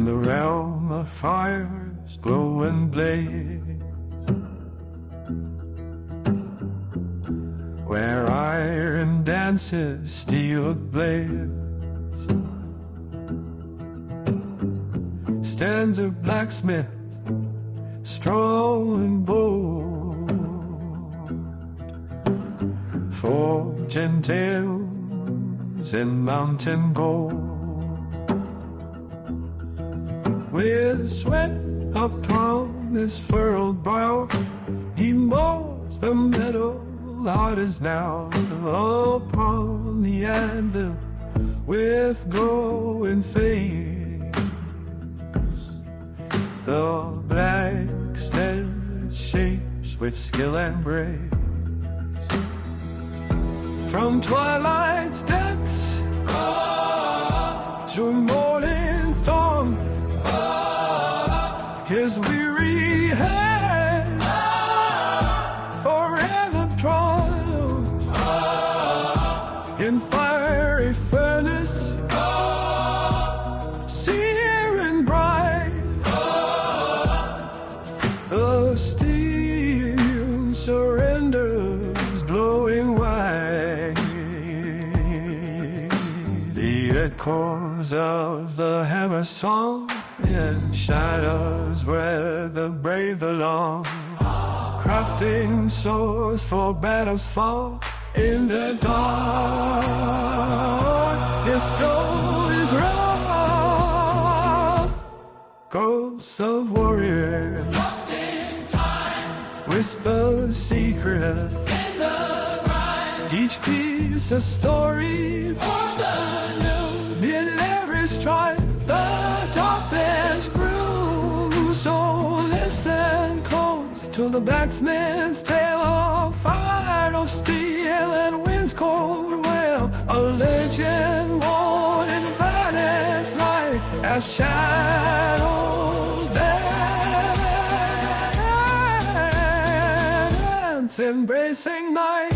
in the realm of fire's glowing blaze, where iron dances steel ablaze, stands a blacksmith, strong and bold, forging tales in mountain gold. With sweat upon his furrowed brow, he molds the metal out as now upon the anvil with glowing face. The blacksmith shapes with skill and grace, from twilight's depths to morning's dawn. His weary hand forever drawn in fiery furnace, searing bright. The steel surrenders, glowing white. The echoes of the hammer song in shadows where the brave belong, crafting swords for battles fought in the dark. His soul is raw, ghosts of warriors lost in time, whisper secrets in the grime. Each piece a story forged anew, in every strife the darkness grew. So listen close to the blacksmith's tale of fire, of steel and wind's cold wail, a legend born in vanished light as shadows dance, embracing night.